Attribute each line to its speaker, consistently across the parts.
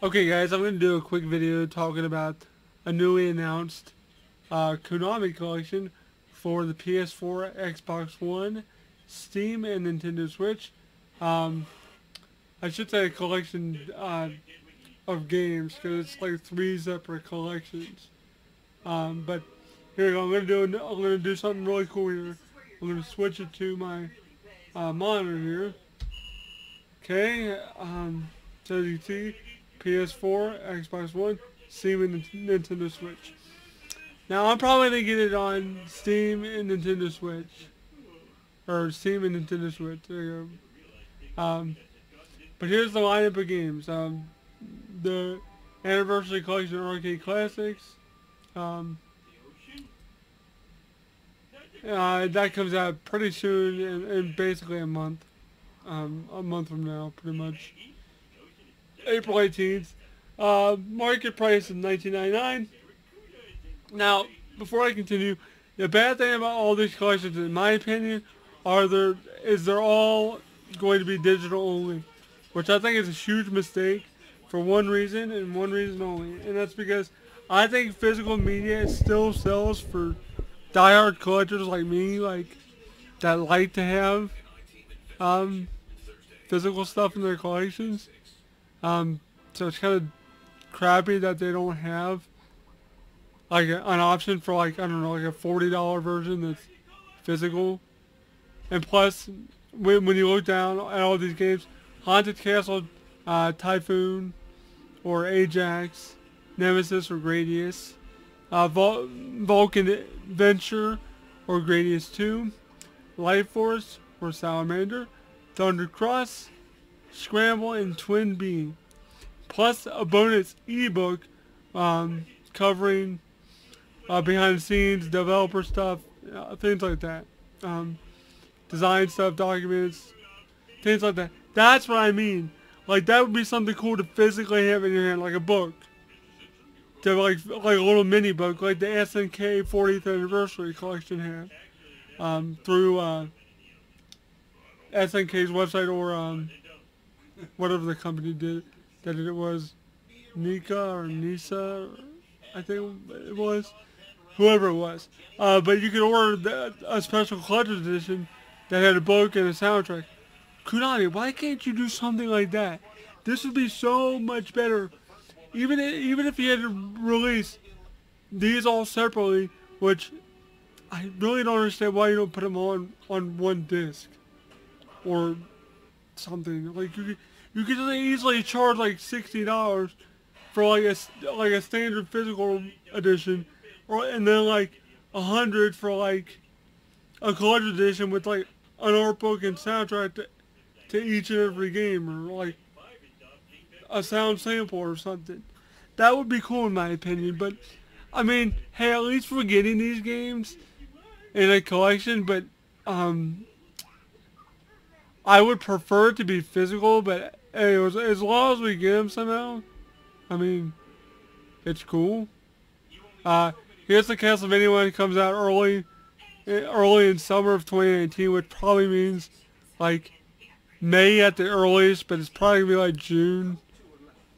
Speaker 1: Okay guys, I'm going to do a quick video talking about a newly announced Konami collection for the PS4, Xbox One, Steam, and Nintendo Switch. Um, I should say a collection of games because it's like 3 separate collections. But here we go. I'm gonna do something really cool here. I'm gonna switch it to my monitor here. Okay. So as you can see, PS4, Xbox One, Steam, and Nintendo Switch. Now I'm probably gonna get it on Steam and Nintendo Switch, or Steam and Nintendo Switch. There you go. But here's the lineup of games. The Anniversary Collection Arcade Classics. That comes out pretty soon, in basically a month. A month from now, pretty much. April 18th. Market price is $19.99. Now, before I continue, the bad thing about all these collections, in my opinion, they're all going to be digital only, which I think is a huge mistake for one reason and one reason only, and that's because I think physical media still sells for diehard collectors like me, that like to have physical stuff in their collections. So it's kind of crappy that they don't have an option for I don't know, a $40 version that's physical. And plus, when you look down at all these games, Haunted Castle, Typhoon, or Ajax, Nemesis or Gradius, Vulcan Adventure or Gradius 2, Life Force or Salamander, Thunder Cross, Scramble, and Twin Bee. Plus a bonus ebook covering behind the scenes, developer stuff, things like that. Design stuff, documents, things like that. That's what I mean. Like, that would be something cool to physically have in your hand, like a book. To like a little mini book, like the SNK 40th Anniversary Collection had. Through SNK's website, or whatever the company did that it was, Nika or Nisa, I think it was, whoever it was. But you could order a special collector's edition that had a book and a soundtrack. Konami, why can't you do something like that? This would be so much better. Even if you had to release these all separately, which I really don't understand why you don't put them on one disc or something. Like, you could just easily charge like $60 for like a standard physical edition, and then like $100 for like a collector's edition with like an art book and soundtrack to each and every game, or like a sound sample or something. That would be cool in my opinion. But I mean, hey, at least we're getting these games in a collection. But I would prefer it to be physical. But hey, as long as we get them somehow, I mean, it's cool. Here's the Castlevania one. It comes out early in summer of 2019, which probably means like May at the earliest, but it's probably gonna be like June,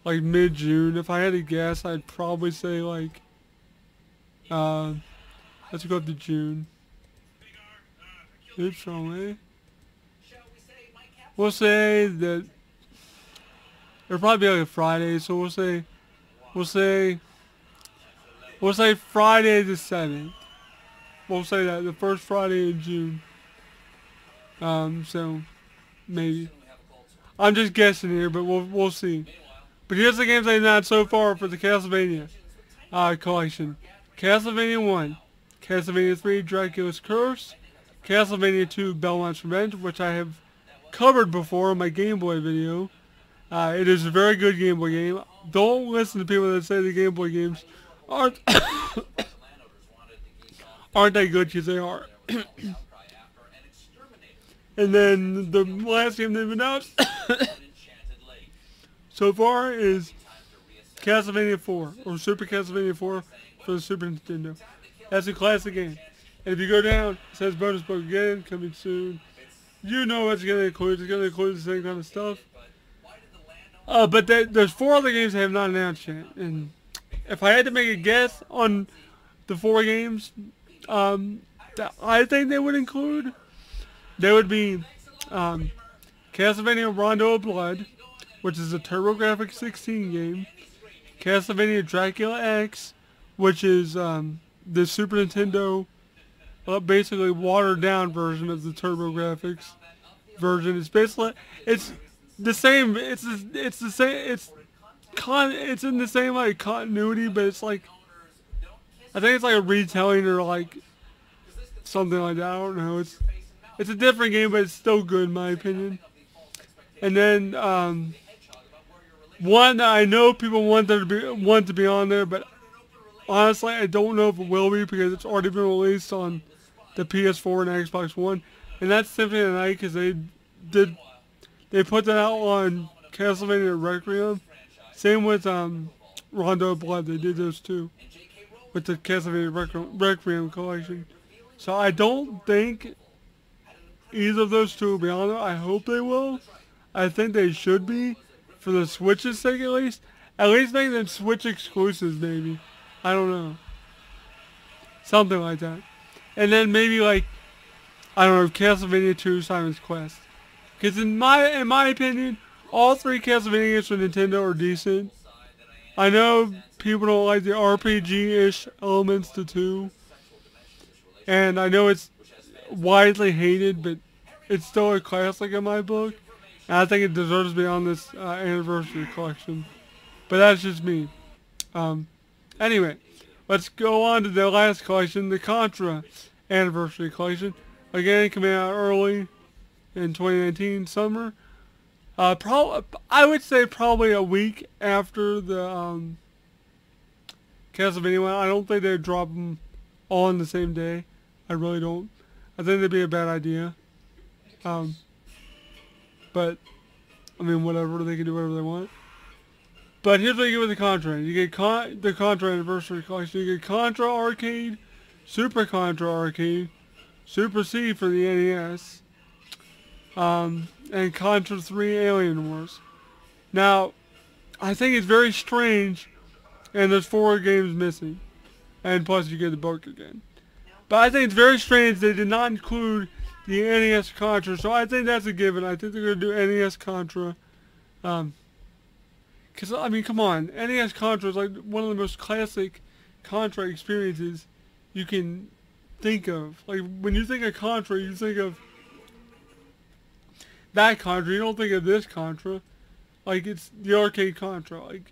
Speaker 1: like mid-June. If I had to guess, I'd probably say like, let's go up to June. Oops, wrong way. We'll say that it'll probably be like a Friday, so we'll say Friday the 7th. We'll say that, the first Friday in June. So maybe. I'm just guessing here, but we'll see. But here's the games they've announced so far for the Castlevania collection. Castlevania 1, Castlevania 3, Dracula's Curse, Castlevania 2, Belmont's Revenge, which I have covered before in my Game Boy video. It is a very good Game Boy game. Don't listen to people that say the Game Boy games aren't aren't that good, because they are. And then the last game they've announced so far is Castlevania 4, or Super Castlevania 4 for the Super Nintendo. That's a classic game. And if you go down, it says bonus book again, coming soon. You know what it's going to include. It's going to include the same kind of stuff. But there's 4 other games they have not announced yet. And if I had to make a guess on the 4 games that I think they would include, they would be Castlevania Rondo of Blood, which is a TurboGrafx 16 game. Castlevania Dracula X, which is the Super Nintendo basically watered down version of the TurboGrafx version. It's basically the same. It's the same. It's in the same like continuity, but it's like I think it's like a retelling or like something like that. I don't know. It's a different game, but it's still good in my opinion. And then one that I know people want to be on there, but honestly I don't know if it will be because it's already been released on the PS4 and Xbox One, and that's Symphony of the Night because they put that out on Castlevania Requiem. Same with Rondo of Blood. They did those too with the Castlevania Requiem collection. So I don't think either of those two will be on there. I hope they will. I think they should be for the Switch's sake at least. At least make them Switch exclusives maybe. I don't know. Something like that. And then maybe like, I don't know, Castlevania 2 Simon's Quest. Because in my opinion, all 3 Castlevania games for Nintendo are decent. I know people don't like the RPG-ish elements to 2. And I know it's widely hated, but it's still a classic in my book. And I think it deserves to be on this anniversary collection. But that's just me. Anyway, let's go on to the last collection, the Contra Anniversary Collection. Again, coming out early in 2019 summer. I would say probably a week after the Castlevania one. I don't think they'd drop them all on the same day. I really don't. I think that'd be a bad idea. But I mean, whatever, they can do whatever they want. But here's what you get with the Contra. You get the Contra Anniversary Collection. You get Contra Arcade, Super Contra Arcade, Super C for the NES, and Contra 3 Alien Wars. Now, I think it's very strange, and there's 4 games missing, and plus you get the book again. But I think it's very strange they did not include the NES Contra, so I think that's a given. I think they're going to do NES Contra. Because, I mean, come on. NES Contra is like one of the most classic Contra experiences you can think of. Like, when you think of Contra, you think of that Contra. You don't think of this Contra. Like, it's the arcade Contra. Like,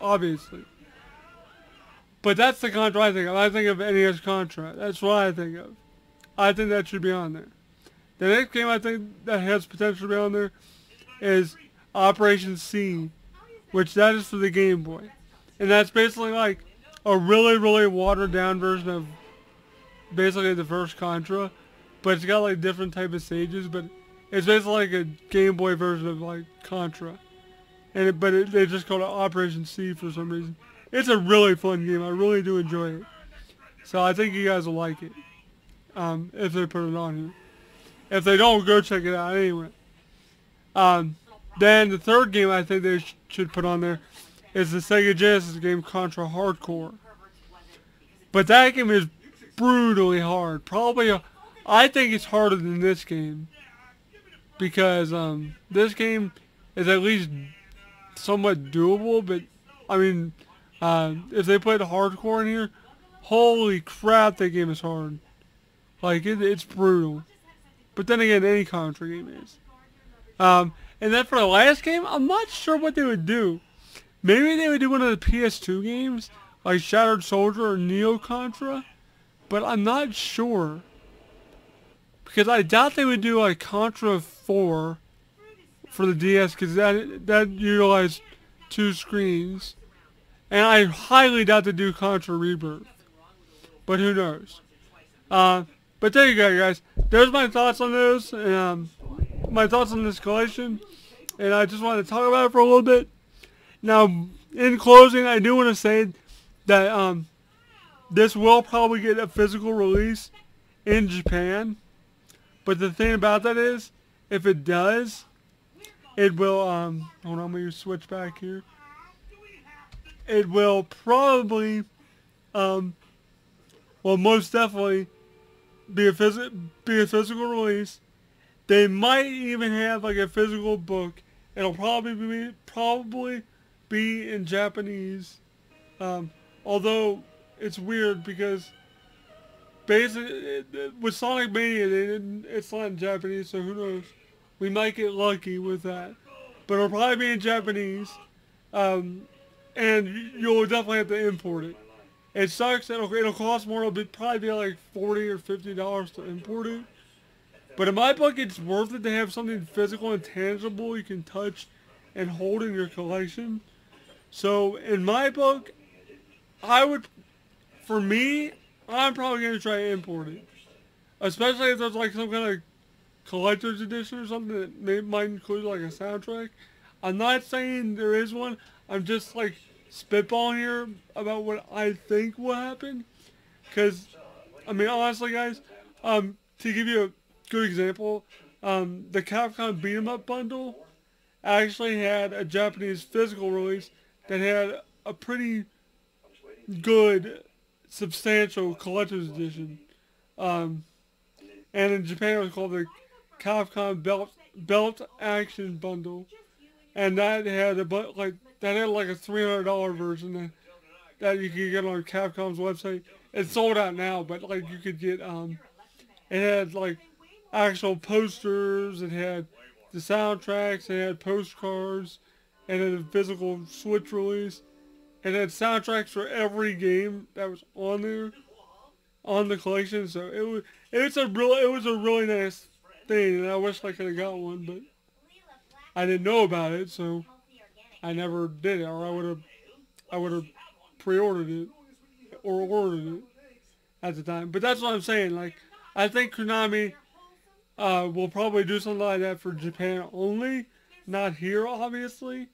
Speaker 1: obviously. But that's the Contra I think of. I think of NES Contra. That's what I think of. I think that should be on there. The next game I think that has potential to be on there is Operation C, which that is for the Game Boy. And that's basically like a really, really watered down version of basically the first Contra. But it's got like different type of stages, but it's basically like a Game Boy version of like Contra. And they just call it Operation C for some reason. It's a really fun game. I really do enjoy it. So I think you guys will like it. If they put it on here. If they don't, go check it out anyway. Then the third game I think they should put on there is the Sega Genesis game Contra Hardcore. But that game is brutally hard. Probably, I think it's harder than this game. Because this game is at least somewhat doable, but I mean, if they put hardcore in here, holy crap, that game is hard. Like, it's brutal. But then again, any Contra game is. And then for the last game, I'm not sure what they would do. Maybe they would do one of the PS2 games, like Shattered Soldier or Neo Contra. But I'm not sure. Because I doubt they would do like Contra 4 for the DS, because that utilized 2 screens. And I highly doubt they do Contra Rebirth. But who knows. But there you go, guys. There's my thoughts on those, and my thoughts on this collection. And I just wanted to talk about it for a little bit. Now, in closing, I do want to say that this will probably get a physical release in Japan. But the thing about that is, if it does, it will, hold on, let me switch back here. It will probably, um, well, most definitely be a physical release. They might even have like a physical book. It'll probably be in Japanese. Um, although it's weird because basically with Sonic Mania it's not in Japanese, so who knows? We might get lucky with that, but it'll probably be in Japanese, um, and you'll definitely have to import it. It sucks. It'll cost more. Probably be like $40 or $50 to import it. But in my book, it's worth it to have something physical and tangible you can touch and hold in your collection. So in my book, I would, for me, I'm probably going to try to import it. Especially if there's like some kind of collector's edition or something that might include like a soundtrack. I'm not saying there is one. I'm just like spitballing here about what I think will happen. Because, I mean, honestly, guys, to give you a good example, the Capcom Beat 'em Up bundle actually had a Japanese physical release that had a pretty good, substantial collector's edition. Um, and in Japan it was called the Capcom Belt Action Bundle, and that had like a $300 version that you could get on Capcom's website. It's sold out now, but like you could get it had like actual posters, it had the soundtracks, it had postcards, and it had a physical Switch release. It had soundtracks for every game that was on there, on the collection. So it was a really nice thing, and I wish I could have got one, but I didn't know about it, so I never did it, or I would have pre-ordered it or ordered it at the time. But that's what I'm saying. Like, I think Konami will probably do something like that for Japan only, not here, obviously.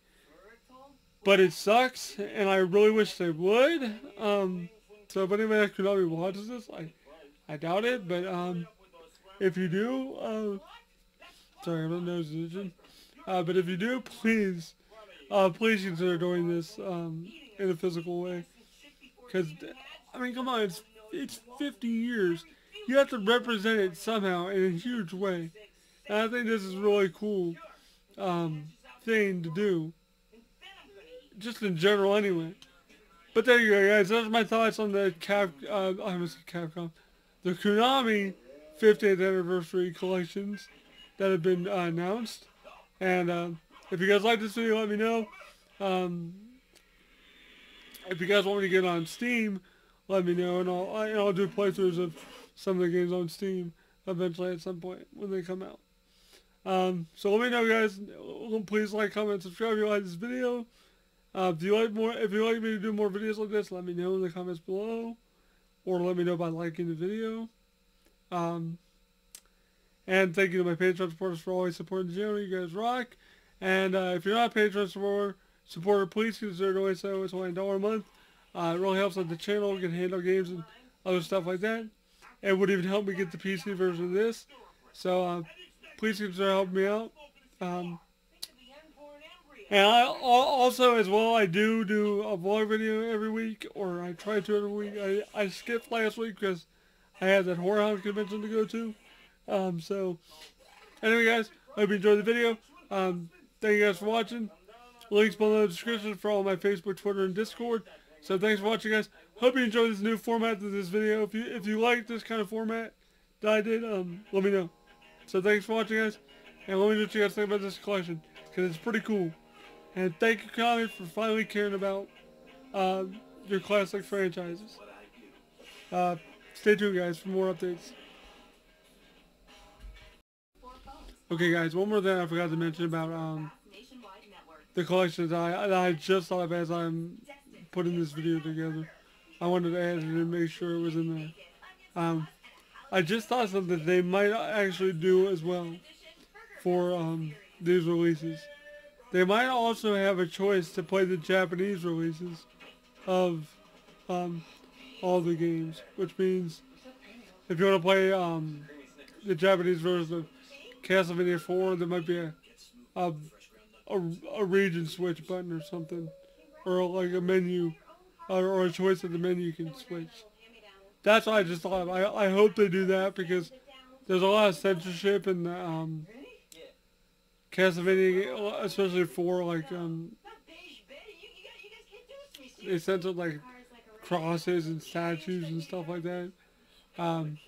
Speaker 1: But it sucks, and I really wish they would. So if anybody at Konami watches this, I doubt it, but if you do, sorry, my nose is itching. But if you do, please consider doing this in a physical way. Because, I mean, come on, it's 50 years. You have to represent it somehow in a huge way. And I think this is a really cool thing to do. Just in general, anyway. But there you go, guys. Those are my thoughts on the Capcom. The Konami 50th anniversary collections that have been announced. And if you guys like this video, let me know. If you guys want me to get on Steam, let me know, and I'll do playthroughs of some of the games on Steam eventually at some point when they come out. So let me know, guys. Please like, comment, subscribe if you like this video. If you like me to do more videos like this, let me know in the comments below, or let me know by liking the video. And thank you to my Patreon supporters for always supporting the channel. You guys rock. And if you're not a Patreon supporter, please consider doing so. It's only $1 a month. It really helps out the channel. We can handle games and other stuff like that. It would even help me get the PC version of this. So please consider helping me out. And I also, as well, I do a vlog video every week, or I try to every week. I skipped last week because I had that Horror House convention to go to. So, anyway, guys, hope you enjoyed the video. Thank you guys for watching. Links below in the description for all my Facebook, Twitter, and Discord. So, thanks for watching, guys. Hope you enjoyed this new format to this video. If you like this kind of format that I did, let me know. So, thanks for watching, guys. And let me know what you guys think about this collection, because it's pretty cool. And thank you, Konami, for finally caring about your classic franchises. Stay tuned, guys, for more updates. Okay, guys, one more thing I forgot to mention about the collections I just thought of as I'm putting this video together. I wanted to add it and make sure it was in there. I just thought something they might actually do as well for these releases. They might also have a choice to play the Japanese releases of all the games, which means if you want to play the Japanese version of Castlevania 4, there might be a region switch button or something, or like a menu, or a choice of the menu you can switch. That's what I just thought of. I hope they do that because there's a lot of censorship in the Castlevania, especially for like they censored like crosses and statues and stuff like that. Um,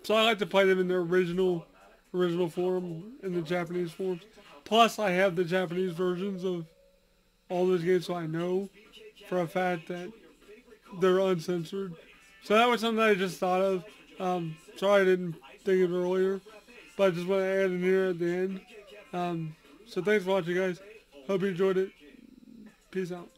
Speaker 1: so I like to play them in their original form, in the Japanese forms. Plus, I have the Japanese versions of all those games, so I know for a fact that they're uncensored. So that was something I just thought of. Sorry I didn't think of it earlier, but I just want to add in here at the end. So thanks for watching, guys. Hope you enjoyed it. Peace out.